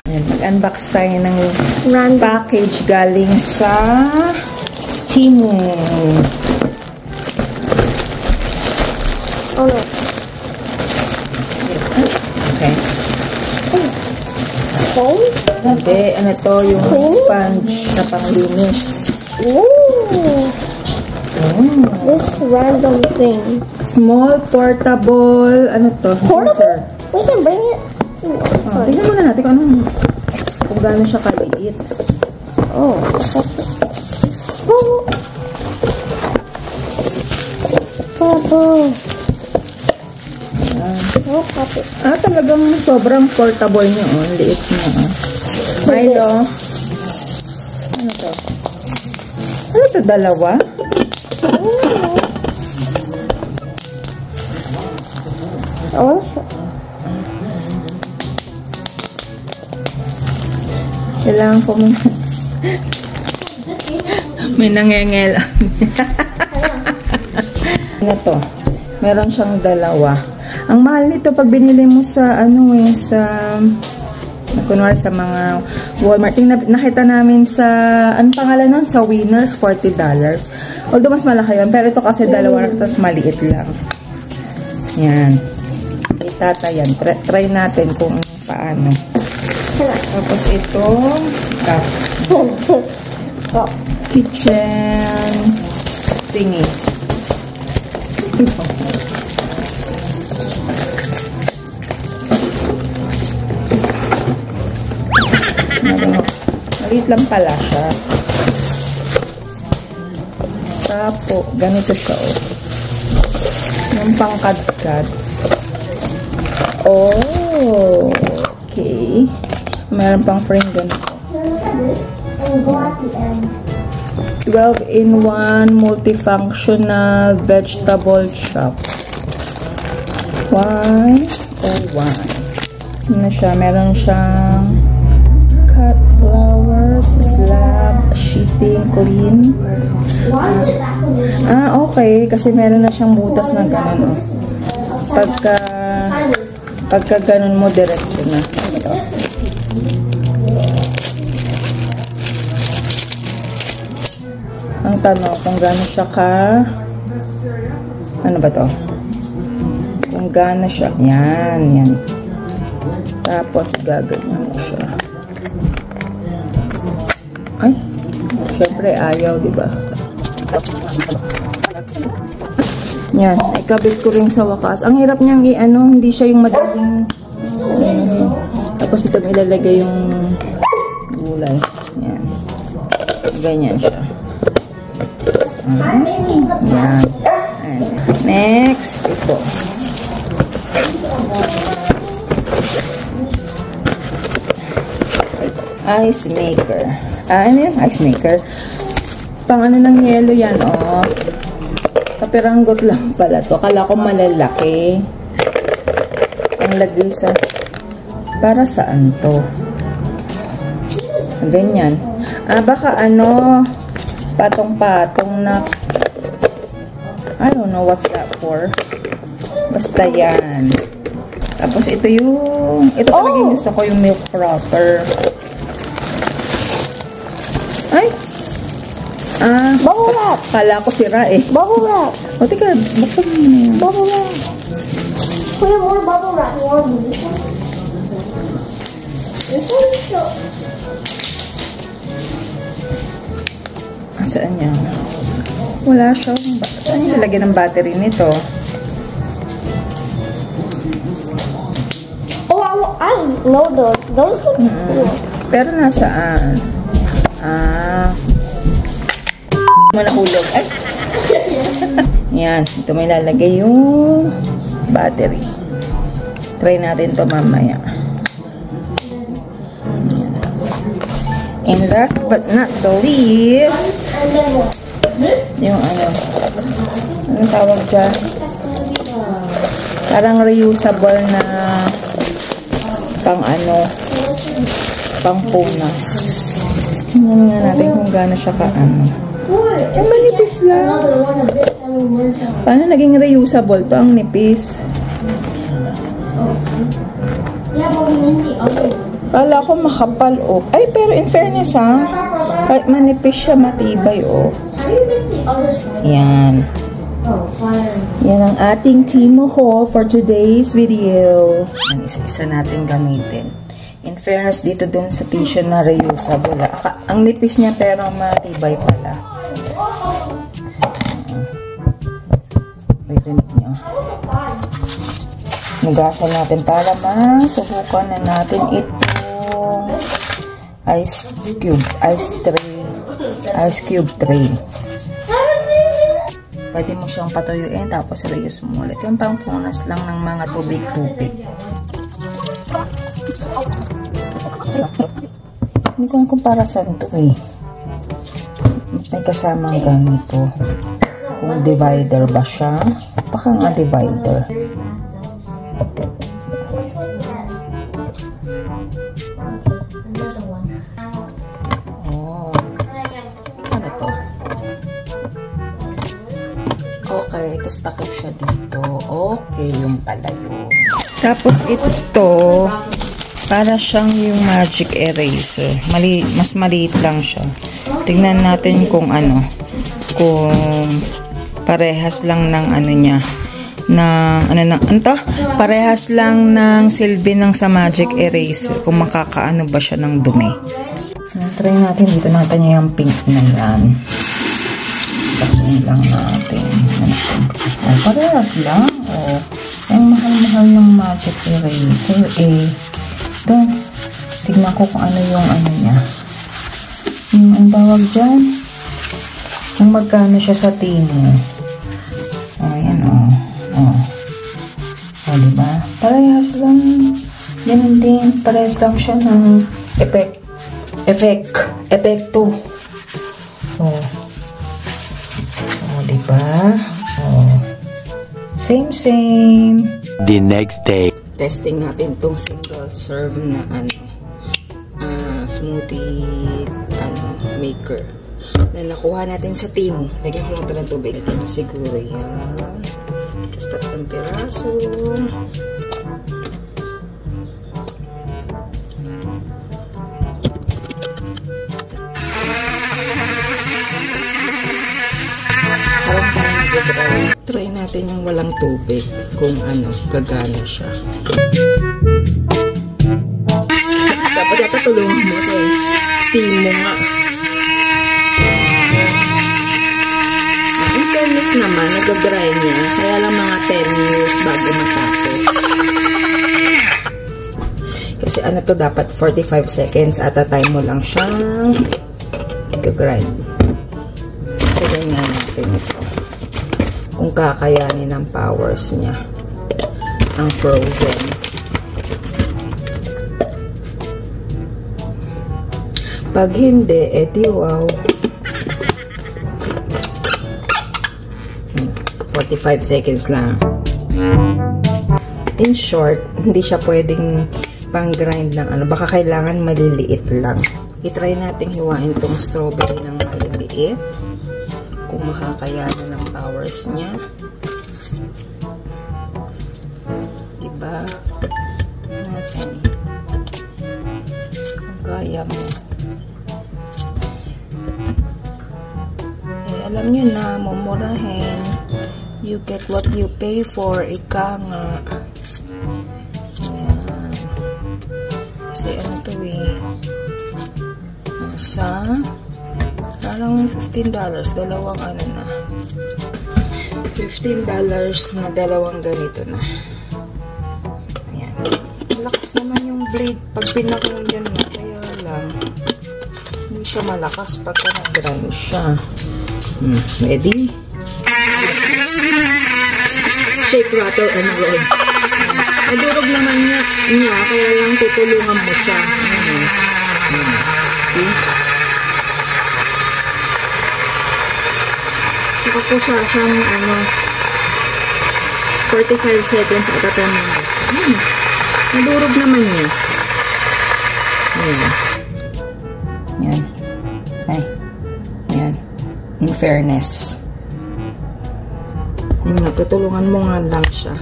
Mag-unbox tayo ng package galing sa Temu. Oh no. Okay. Phone? Hindi, ano to, yung sponge na panglinis. Ooh. This random thing. Small portable, ano to? Portable? We can bring it. Tingnan muna natin kung gaano siya kaliit. Oh, separate. Oh. Bubble. Oh, copy. Talagang sobrang portable niya, oh. Liit niya, oh. Milo. Ano to? Ano to, dalawa? Oh. Kailangan ko may nangengel. Ano to? Meron siyang dalawa. Ang mahal nito pag binili mo sa kunwari sa mga Walmart. Nakita namin sa, anong pangalan nun? Sa Winners, $40. Although mas malaki yun. Pero ito kasi dalawa, tapos maliit lang. Yan. Itata yan. Try natin kung paano. Tapos ito, kitchen thingy. Maliit lang pala siya. Tapos, ganito siya, oh. Yung pangkadkad. Oh, okay. Meron pang frame ganito. 12-in-1 multifunctional vegetable chop. 101. Ano siya? Meron siyang cut flowers, slab, sheeting, clean. Okay. Kasi meron na siyang butas na gano'n, oh. Pagka gano'n mo, diretso na. Ito. Ang tanong kung gaano siya ano ba to? Kung gaano siya, yan. Tapos gaganyan mo siya. Ay, syempre ayaw, diba? Yan, ikabit ko rin sa wakas. Ang hirap niyang hindi siya yung madaling tapos ito ilalagay yung gulay. Yan. Ganyan siya. Yan. Next, ito. Ice maker. Ano yung ice maker? Pang ano ng yelo yan, oh. Kapiranggot lang pala to. Akala ko malalaki. Ang lagay sa... Para saan to? Ganyan. Baka patong-patong na... I don't know what's that for. Basta yan. Tapos ito yung... Ito talaga yung gusto ko, yung milk frother. Ay! Bubble wrap. Kala ko sira eh. Bubble wrap. O, teka. Buksan mo na yan. Bubble wrap. Put more bubble wrap. More than this one. This one is so... Saan yan? Wala siya. Saan yung lalagyan ng battery nito? Oh, I know those. Those look cool. Pero nasaan? Manahulog. Ay! Yan. Ito may lalagay yung battery. Try natin to mamaya. Yan. And last but not the least, yung anong tawag dyan? Parang reusable na pang punas. Tingnan nga natin kung gaano siya Ang manipis lang. Paano naging reusable to? Ang nipis. Yeah, but we need the other one. Kala ko makapal, oh. Ay, pero in fairness, ha? Kahit manipis siya, matibay, oh. Yan. Yan ang ating Temu haul for today's video. Yan, isa-isa natin gamitin. In fairness, dito dun sa tissue na reusable. Ang nipis niya, pero matibay pala. Rinig nyo. Nugasan natin para masubukan na natin itong ice cube tray. Pwede mo siyang patuyuin tapos reuse mo ulit. Yung pangpunas lang ng mga tubig-tubig. Hindi ko kung para saan ito eh. May kasamang ganito. Kung divider ba siya? Baka nga divider. Oh. Ano to? Okay, tapos takip siya dito. Okay, yung pala yun. Tapos ito, para siyang yung magic eraser. Mas maliit lang siya. Tingnan natin kung ano. Kung parehas lang ng ano niya. Parehas lang ng silbi ng sa magic eraser. Kung makakaano ba siya ng dumi. Try natin. Dito natin yung pink na yan. Pasin lang natin. Oh, parehas lang. Oh, ang mahal-mahal ng magic eraser. Ito. Tignan ko kung ano yung ano niya. Ang bawag dyan. Kung magkano siya sa Temu. Oh, yan oh. Oh, diba? Parehas lang. Ganun din. Parehas lang siya ng epekto. Oh. Oh, diba? Oh. Same. The next day. Testing natin tong single serve na smoothie maker na nakuha natin sa Temu. Lagyan ko lang ito ng tubig. Ito na siguro yan. Tapos 3 piraso. Try natin yung walang tubig kung ano, gagana siya. Dapat tulungan mo ito eh. Temu nga. Ang fairness naman, nag-grind niya. Kaya lang mga 10 years bago matapos. Kasi ano to, dapat 45 seconds at a time mo lang siyang nag-grind. So, ganyan natin ito. Kung kakayanin ang powers niya. Ang frozen. Pag hindi, edi wow. 45 seconds lang. In short, hindi siya pwedeng pang-grind ng ano. Baka kailangan maliliit lang. I-try natin hiwain tong strawberry ng maliliit. Kung makakayanan ng powers niya. Diba? Natin. Kung kaya mo. Alam nyo na, mumurahin. You get what you pay for. Ika nga. Ayan. Kasi ano to eh. Nasa parang $15. Dalawang ano na. $15 na dalawang ganito na. Ayan. Malakas naman yung blade pag pinakong yan na. Kaya lang. Hindi siya malakas pagka nag-grind siya. Ready? Shake, rattle, and roll. Nadurog naman niya, kaya lang tutulungan mo siya. See? Saka po siyang 45 seconds at a time lang. Nadurog naman niya. Yan. Ay. Yan. In fairness. Yun nga, tutulungan mo nga lang siya.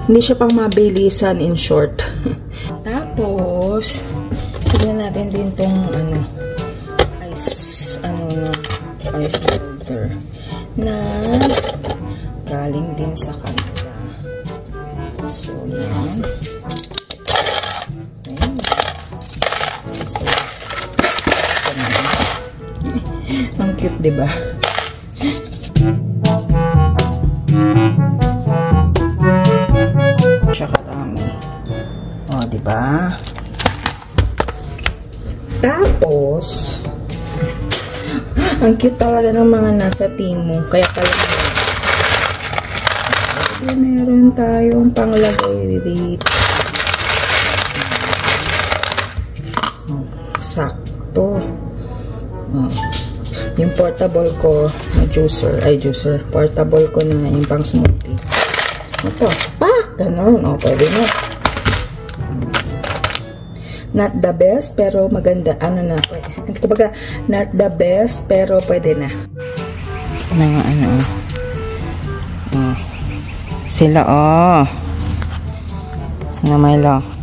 Hindi siya pang mabilisan in short. Tapos, Lagyan natin din tong ice holder na galing din sa kanila. So, yan. Ang cute, diba? Siya karami. O, diba? Tapos, ang cute talaga ng mga nasa Temu. Kaya meron tayong panglagay dito. Sakto. Yung portable ko na juicer. Portable ko na yung pang smoothie. Ito. Ganon. O, pwede na. Not the best, pero maganda. Pwede. Kumbaga, not the best, pero pwede na. Sila, Milo.